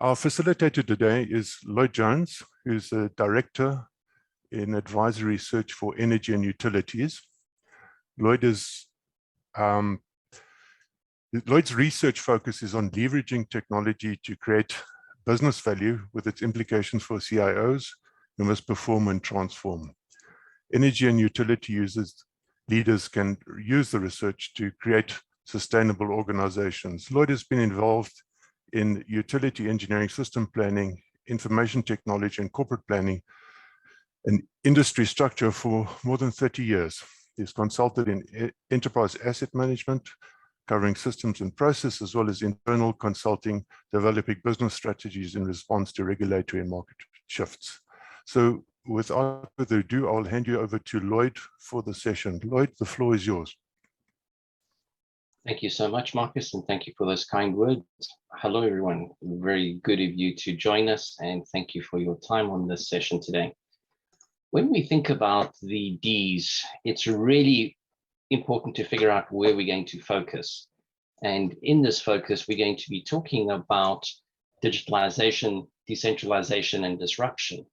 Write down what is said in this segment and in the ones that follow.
Our facilitator today is Lloyd Jones, who's a director in advisory research for energy and utilities. Lloyd's research focus is on leveraging technology to create business value with its implications for CIOs who must perform and transform. Energy and utility leaders can use the research to create sustainable organizations. Lloyd has been involved in utility engineering, system planning, information technology, and corporate planning and industry structure for more than 30 years. He's consulted in enterprise asset management, covering systems and process, as well as internal consulting, developing business strategies in response to regulatory and market shifts. So without further ado, I'll hand you over to Lloyd for the session. Lloyd, the floor is yours. Thank you so much, Marcus, and thank you for those kind words. Hello, everyone. Very good of you to join us, and thank you for your time on this session today. When we think about the Ds, it's really important to figure out where we're going to focus. And in this focus, we're going to be talking about digitalization, decentralization, and disruption.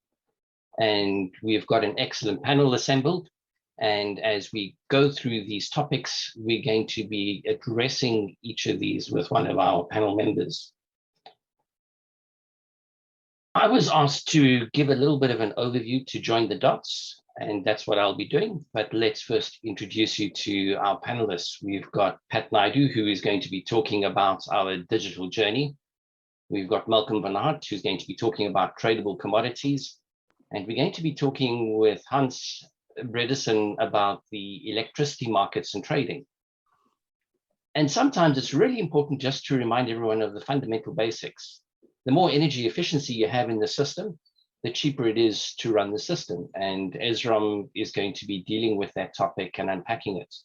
And we've got an excellent panel assembled. And as we go through these topics, we're going to be addressing each of these with one of our panel members. I was asked to give a little bit of an overview to join the dots, and that's what I'll be doing. But let's first introduce you to our panelists. We've got Pat Naidoo, who is going to be talking about our digital journey. We've got Malcom Van Harte, who's going to be talking about tradable commodities. And we're going to be talking with Hans-Arild Bredesen about the electricity markets and trading. And sometimes it's really important just to remind everyone of the fundamental basics. The more energy efficiency you have in the system, the cheaper it is to run the system. And Esrom is going to be dealing with that topic and unpacking it.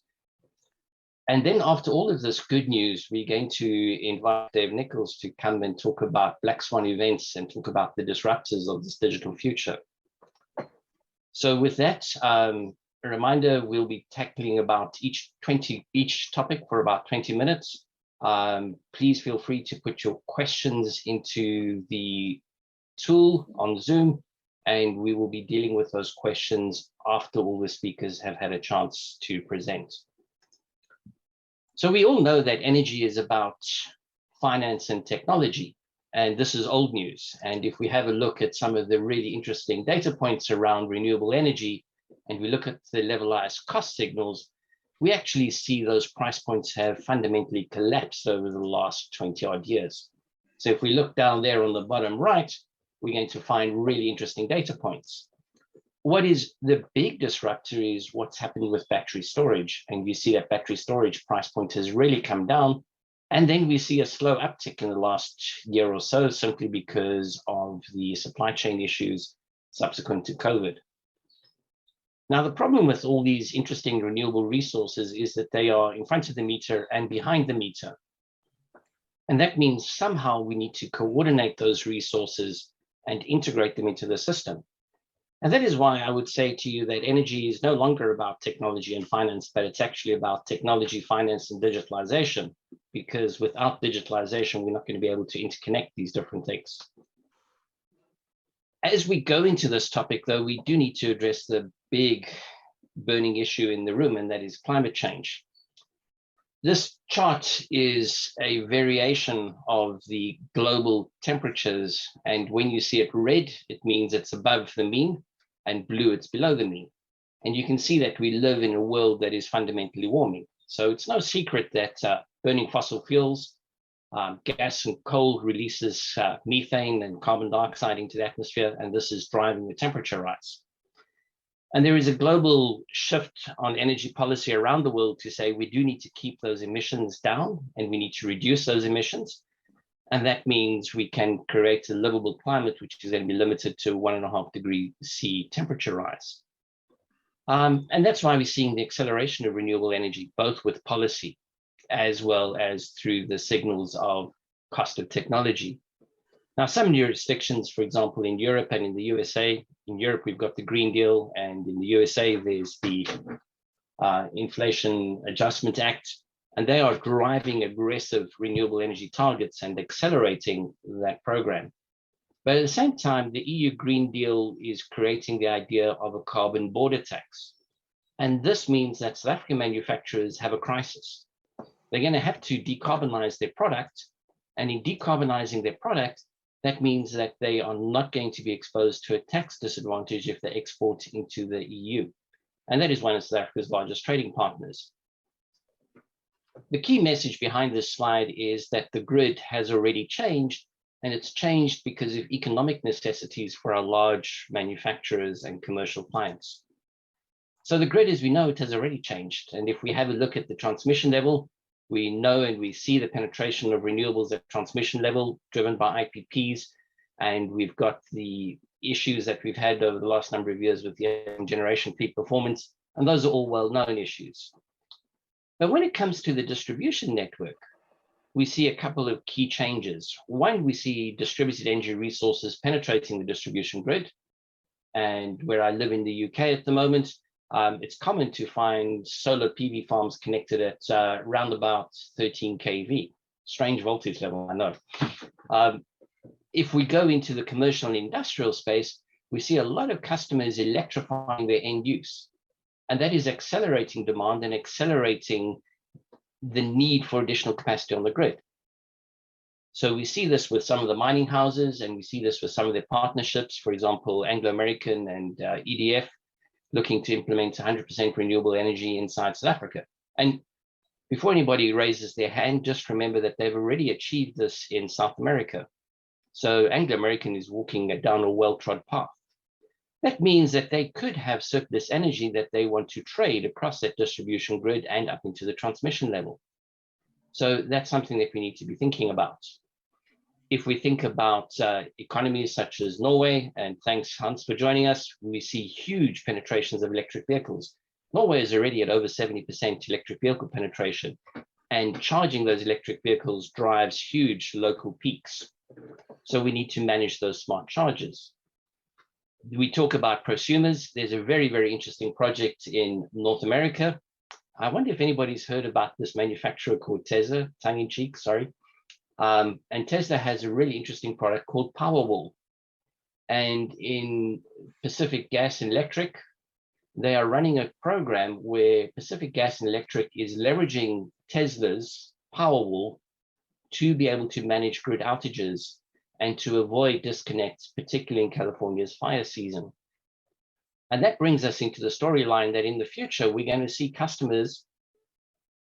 And then after all of this good news, we're going to invite Dave Nicolls to come and talk about Black Swan events and talk about the disruptors of this digital future. So with that, a reminder, we'll be tackling about each topic for about 20 minutes. Please feel free to put your questions into the tool on Zoom, and we will be dealing with those questions after all the speakers have had a chance to present. So we all know that energy is about finance and technology. And this is old news. And if we have a look at some of the really interesting data points around renewable energy, and we look at the levelized cost signals, we actually see those price points have fundamentally collapsed over the last 20 odd years. So if we look down there on the bottom right, we're going to find really interesting data points. What is the big disruptor is what's happening with battery storage. And you see that battery storage price point has really come down. And then we see a slow uptick in the last year or so, simply because of the supply chain issues subsequent to COVID. Now, the problem with all these interesting renewable resources is that they are in front of the meter and behind the meter. And that means somehow we need to coordinate those resources and integrate them into the system. And that is why I would say to you that energy is no longer about technology and finance, but it's actually about technology, finance, and digitalization, because without digitalization, we're not going to be able to interconnect these different things. As we go into this topic, though, we do need to address the big burning issue in the room, and that is climate change. This chart is a variation of the global temperatures, and when you see it red, it means it's above the mean, and blue, it's below the mean. And you can see that we live in a world that is fundamentally warming. So it's no secret that burning fossil fuels, gas and coal releases methane and carbon dioxide into the atmosphere, and this is driving the temperature rise. And there is a global shift on energy policy around the world to say we do need to keep those emissions down and we need to reduce those emissions. And that means we can create a livable climate, which is going to be limited to 1.5 degrees C temperature rise. And that's why we're seeing the acceleration of renewable energy, both with policy as well as through the signals of cost of technology. Now, some jurisdictions, for example, in Europe and in the USA, in Europe, we've got the Green Deal, and in the USA, there's the Inflation Adjustment Act. And they are driving aggressive renewable energy targets and accelerating that program. But at the same time, the EU Green Deal is creating the idea of a carbon border tax. And this means that South African manufacturers have a crisis. They're going to have to decarbonize their product. And in decarbonizing their product, that means that they are not going to be exposed to a tax disadvantage if they export into the EU. And that is one of South Africa's largest trading partners. The key message behind this slide is that the grid has already changed, and it's changed because of economic necessities for our large manufacturers and commercial clients. So the grid, as we know, it has already changed. And if we have a look at the transmission level, we know and we see the penetration of renewables at transmission level driven by IPPs. And we've got the issues that we've had over the last number of years with the generation peak performance. And those are all well-known issues. But when it comes to the distribution network, we see a couple of key changes. One, we see distributed energy resources penetrating the distribution grid. And where I live in the UK at the moment, it's common to find solar PV farms connected at around about 13 kV. Strange voltage level, I know. If we go into the commercial and industrial space, we see a lot of customers electrifying their end use. And that is accelerating demand and accelerating the need for additional capacity on the grid. So we see this with some of the mining houses, and we see this with some of their partnerships, for example, Anglo American and EDF, looking to implement 100% renewable energy inside South Africa. And before anybody raises their hand, just remember that they've already achieved this in South America. So Anglo American is walking down a well-trod path. That means that they could have surplus energy that they want to trade across that distribution grid and up into the transmission level. So that's something that we need to be thinking about. If we think about economies such as Norway, and thanks Hans for joining us, we see huge penetrations of electric vehicles. Norway is already at over 70% electric vehicle penetration, and charging those electric vehicles drives huge local peaks. So we need to manage those smart chargers. We talk about prosumers. There's a very, very interesting project in North America. I wonder if anybody's heard about this manufacturer called Tesla, tongue in cheek, sorry. And Tesla has a really interesting product called Powerwall. And in Pacific Gas and Electric, they are running a program where Pacific Gas and Electric is leveraging Tesla's Powerwall to be able to manage grid outages and to avoid disconnects, particularly in California's fire season. And that brings us into the storyline that in the future, we're going to see customers,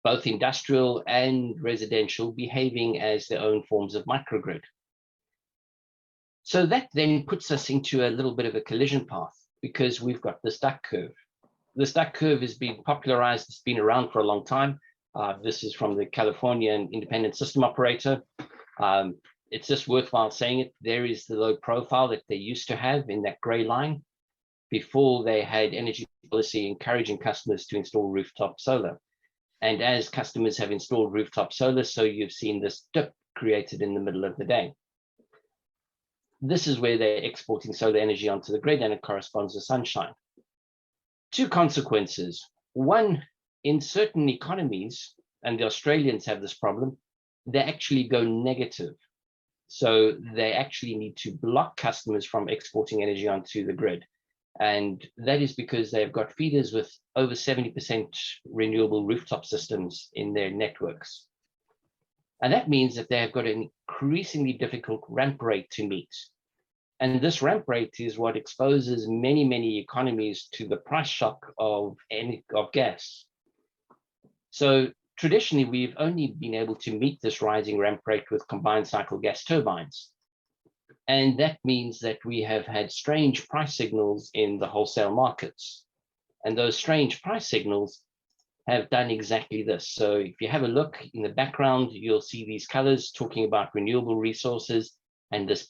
both industrial and residential, behaving as their own forms of microgrid. So that then puts us into a little bit of a collision path, because we've got this duck curve. This duck curve has been popularized, it's been around for a long time. This is from the Californian Independent System Operator. It's just worthwhile saying it. There is the low profile that they used to have in that gray line before they had energy policy encouraging customers to install rooftop solar. And as customers have installed rooftop solar, so you've seen this dip created in the middle of the day. This is where they're exporting solar energy onto the grid, and it corresponds to sunshine. Two consequences. One, in certain economies, and the Australians have this problem, they actually go negative. So they actually need to block customers from exporting energy onto the grid. And that is because they've got feeders with over 70% renewable rooftop systems in their networks. And that means that they have got an increasingly difficult ramp rate to meet. And this ramp rate is what exposes many, many economies to the price shock of gas. So traditionally, we've only been able to meet this rising ramp rate with combined cycle gas turbines. And that means that we have had strange price signals in the wholesale markets. And those strange price signals have done exactly this. So if you have a look in the background, you'll see these colors talking about renewable resources, and this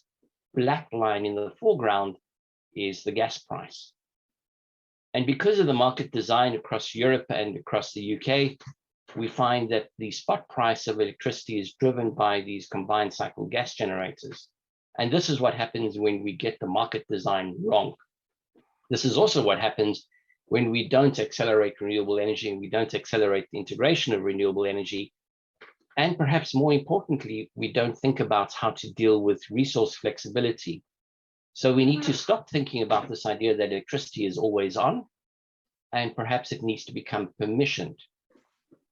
black line in the foreground is the gas price. And because of the market design across Europe and across the UK, we find that the spot price of electricity is driven by these combined cycle gas generators. And this is what happens when we get the market design wrong. This is also what happens when we don't accelerate renewable energy and we don't accelerate the integration of renewable energy, and perhaps more importantly, we don't think about how to deal with resource flexibility. So we need to stop thinking about this idea that electricity is always on, and perhaps it needs to become permissioned.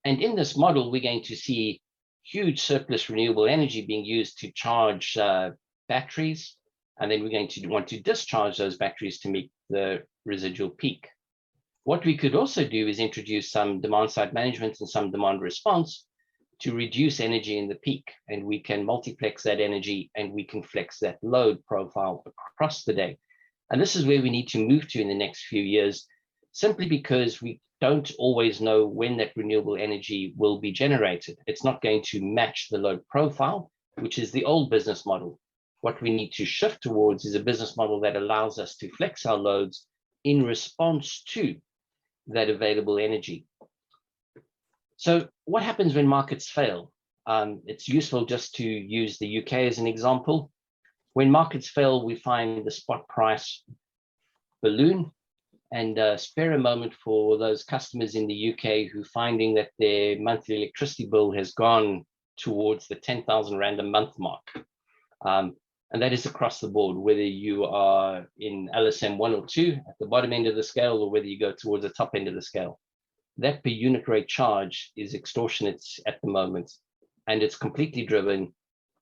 And in this model, we're going to see huge surplus renewable energy being used to charge batteries, and then we're going to want to discharge those batteries to meet the residual peak. What we could also do is introduce some demand side management and some demand response to reduce energy in the peak, and we can multiplex that energy and we can flex that load profile across the day. And this is where we need to move to in the next few years, simply because we don't always know when that renewable energy will be generated. It's not going to match the load profile, which is the old business model. What we need to shift towards is a business model that allows us to flex our loads in response to that available energy. So what happens when markets fail? It's useful just to use the UK as an example. When markets fail, we find the spot price balloon, and spare a moment for those customers in the UK who are finding that their monthly electricity bill has gone towards the 10,000 Rand a month mark. And that is across the board, whether you are in LSM 1 or 2 at the bottom end of the scale, or whether you go towards the top end of the scale. That per unit rate charge is extortionate at the moment, and it's completely driven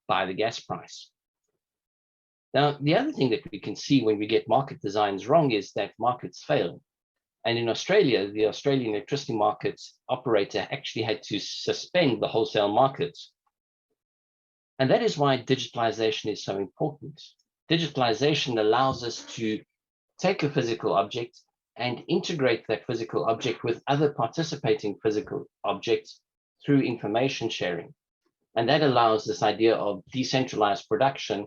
by the gas price. Now, the other thing that we can see when we get market designs wrong is that markets fail. And in Australia, the Australian electricity markets operator actually had to suspend the wholesale markets. And that is why digitalization is so important. Digitalization allows us to take a physical object and integrate that physical object with other participating physical objects through information sharing. And that allows this idea of decentralized production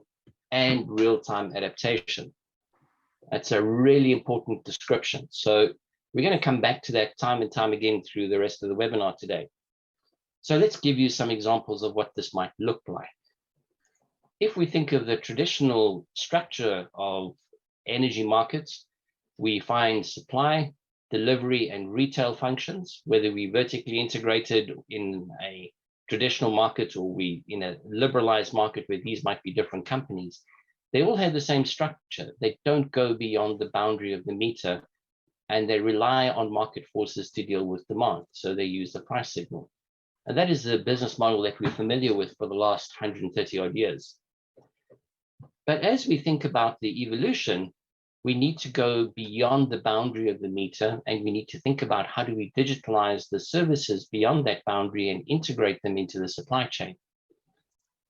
and real-time adaptation. That's a really important description. So we're going to come back to that time and time again through the rest of the webinar today. So let's give you some examples of what this might look like. If we think of the traditional structure of energy markets, we find supply, delivery, and retail functions, whether we vertically integrated in a traditional market or we in a liberalized market where these might be different companies. They all have the same structure. They don't go beyond the boundary of the meter, and they rely on market forces to deal with demand. So they use the price signal. And that is the business model that we're familiar with for the last 130 odd years. But as we think about the evolution, we need to go beyond the boundary of the meter, and we need to think about how do we digitalize the services beyond that boundary and integrate them into the supply chain.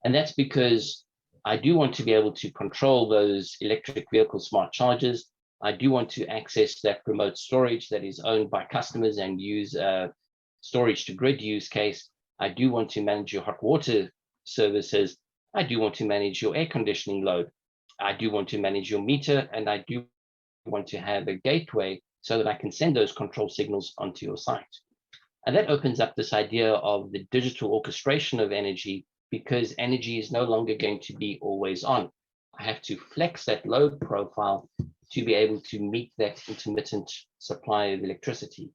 And that's because I do want to be able to control those electric vehicle smart chargers. I do want to access that remote storage that is owned by customers and use a storage to grid use case. I do want to manage your hot water services. I do want to manage your air conditioning load. I do want to manage your meter, and I do want to have a gateway so that I can send those control signals onto your site. And that opens up this idea of the digital orchestration of energy, because energy is no longer going to be always on. I have to flex that load profile to be able to meet that intermittent supply of electricity.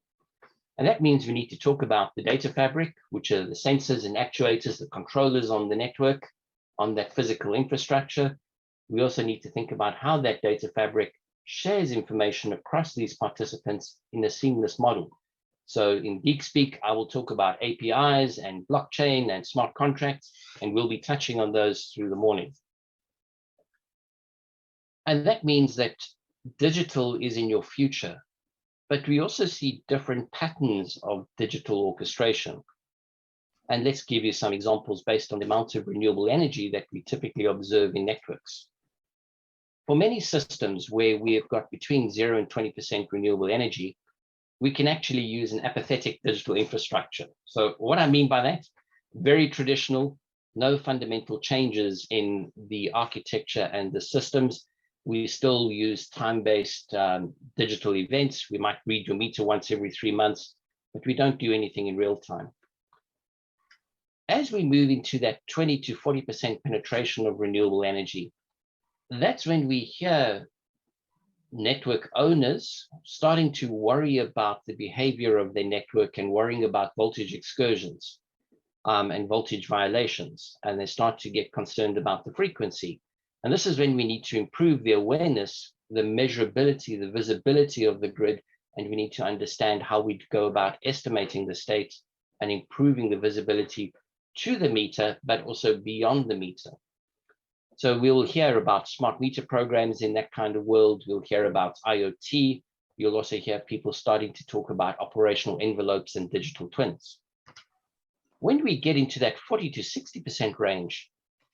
And that means we need to talk about the data fabric, which are the sensors and actuators, the controllers on the network, on that physical infrastructure. We also need to think about how that data fabric shares information across these participants in a seamless model. So in geek speak, I will talk about APIs and blockchain and smart contracts, and we'll be touching on those through the morning. And that means that digital is in your future, but we also see different patterns of digital orchestration. And let's give you some examples based on the amount of renewable energy that we typically observe in networks. For many systems where we have got between 0 and 20% renewable energy, we can actually use an apathetic digital infrastructure. So what I mean by that, very traditional, no fundamental changes in the architecture and the systems. We still use time-based digital events. We might read your meter once every 3 months, but we don't do anything in real time. As we move into that 20 to 40% penetration of renewable energy, that's when we hear network owners starting to worry about the behavior of their network and worrying about voltage excursions and voltage violations, and they start to get concerned about the frequency. And this is when we need to improve the awareness, the measurability, the visibility of the grid, and we need to understand how we go about estimating the state and improving the visibility to the meter, but also beyond the meter. So we'll hear about smart meter programs in that kind of world. We'll hear about IoT. You'll also hear people starting to talk about operational envelopes and digital twins. When we get into that 40 to 60% range,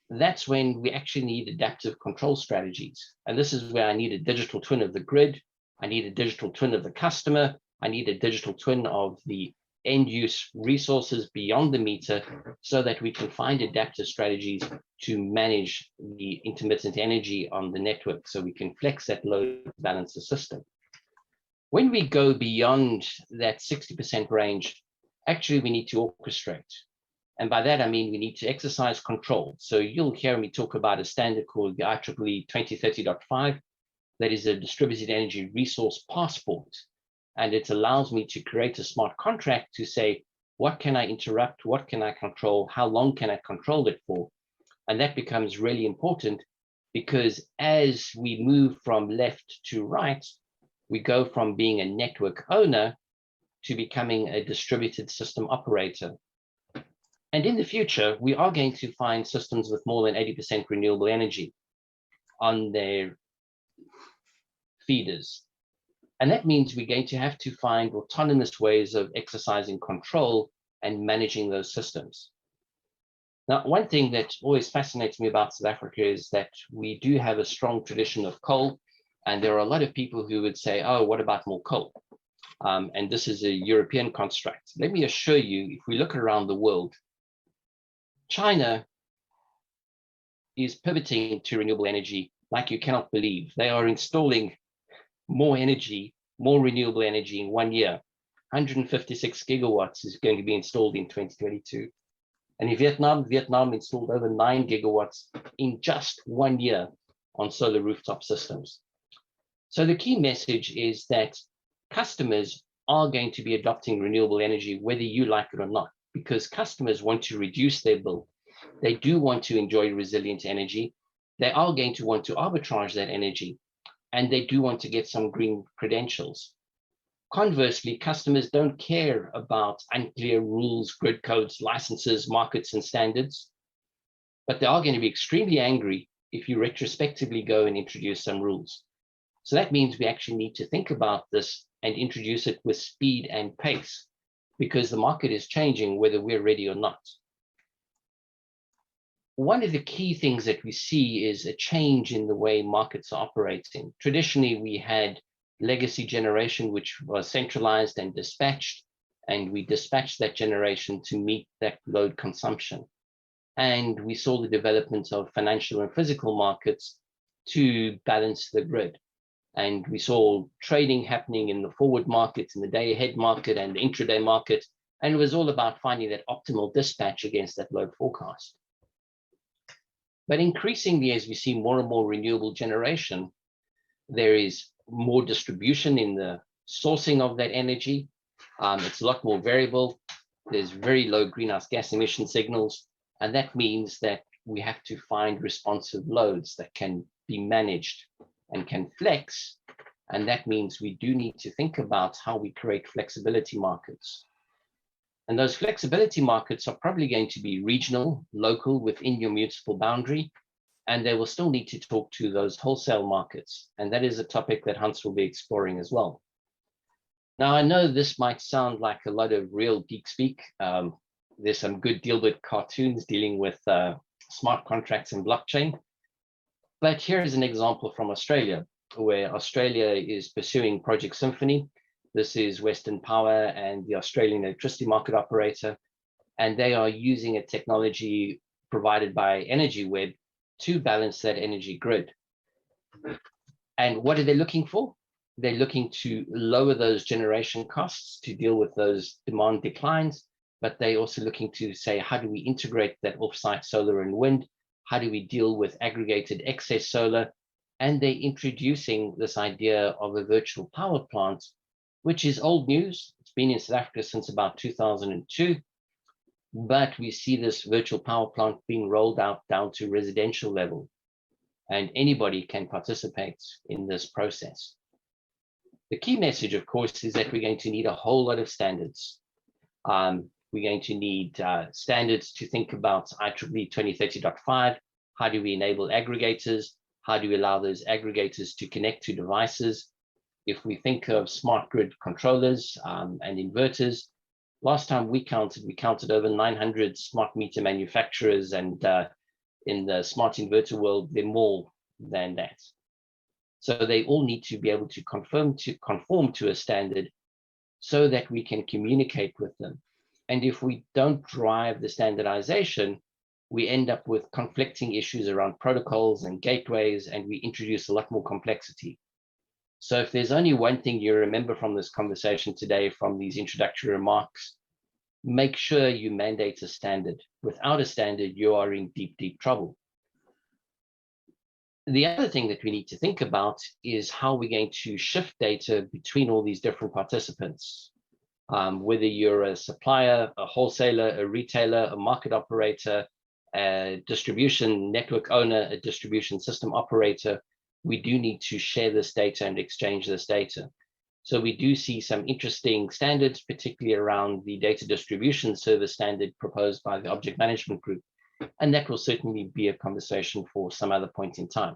that's when we actually need adaptive control strategies. And this is where I need a digital twin of the grid. I need a digital twin of the customer. I need a digital twin of the end use resources beyond the meter, so that we can find adaptive strategies to manage the intermittent energy on the network, so we can flex that load to balance the system. When we go beyond that 60% range, actually we need to orchestrate. And by that, I mean we need to exercise control. So you'll hear me talk about a standard called the IEEE 2030.5, that is a distributed energy resource passport. And it allows me to create a smart contract to say, what can I interrupt? What can I control? How long can I control it for? And that becomes really important, because as we move from left to right, we go from being a network owner to becoming a distributed system operator. And in the future, we are going to find systems with more than 80% renewable energy on their feeders. And that means we're going to have to find autonomous ways of exercising control and managing those systems. Now, one thing that always fascinates me about South Africa is that we do have a strong tradition of coal. And there are a lot of people who would say, oh, what about more coal? And this is a European construct. Let me assure you, if we look around the world, China is pivoting to renewable energy like you cannot believe. They are installing more energy, more renewable energy in 1 year. 156 gigawatts is going to be installed in 2022. And in Vietnam installed over 9 gigawatts in just 1 year on solar rooftop systems. So the key message is that customers are going to be adopting renewable energy, whether you like it or not, because customers want to reduce their bill. They do want to enjoy resilient energy. They are going to want to arbitrage that energy, and they do want to get some green credentials. Conversely, customers don't care about unclear rules, grid codes, licenses, markets, and standards, but they are going to be extremely angry if you retrospectively go and introduce some rules. So that means we actually need to think about this and introduce it with speed and pace, because the market is changing whether we're ready or not. One of the key things that we see is a change in the way markets are operating. Traditionally, we had legacy generation, which was centralized and dispatched, and we dispatched that generation to meet that load consumption. And we saw the development of financial and physical markets to balance the grid. And we saw trading happening in the forward market, in the day ahead market and the intraday market. And it was all about finding that optimal dispatch against that load forecast. But increasingly, as we see more and more renewable generation, there is more distribution in the sourcing of that energy. It's a lot more variable. There's very low greenhouse gas emission signals. And that means that we have to find responsive loads that can be managed and can flex. And that means we do need to think about how we create flexibility markets. And those flexibility markets are probably going to be regional, local, within your municipal boundary, and they will still need to talk to those wholesale markets. And that is a topic that Hans will be exploring as well. Now, I know this might sound like a lot of real geek speak. There's some good Dilbert cartoons dealing with smart contracts and blockchain. But here is an example from Australia, where Australia is pursuing Project Symphony. This is Western Power and the Australian electricity market operator, and they are using a technology provided by EnergyWeb to balance that energy grid. And what are they looking for? They're looking to lower those generation costs to deal with those demand declines, but they're also looking to say, how do we integrate that offsite solar and wind? How do we deal with aggregated excess solar? and they're introducing this idea of a virtual power plant, which is old news. It's been in South Africa since about 2002, but we see this virtual power plant being rolled out down to residential level, and anybody can participate in this process. The key message, of course, is that we're going to need a whole lot of standards. We're going to need standards to think about IEEE 2030.5. How do we enable aggregators? How do we allow those aggregators to connect to devices? If we think of smart grid controllers and inverters, last time we counted over 900 smart meter manufacturers, and in the smart inverter world, they're more than that. So they all need to be able to conform to a standard so that we can communicate with them. And if we don't drive the standardization, we end up with conflicting issues around protocols and gateways, and we introduce a lot more complexity. So if there's only one thing you remember from this conversation today, from these introductory remarks, make sure you mandate a standard. Without a standard, you are in deep, deep trouble. The other thing that we need to think about is how we're going to shift data between all these different participants. Whether you're a supplier, a wholesaler, a retailer, a market operator, a distribution network owner, a distribution system operator, we do need to share this data and exchange this data. So we do see some interesting standards, particularly around the data distribution service standard proposed by the Object Management Group. And that will certainly be a conversation for some other point in time.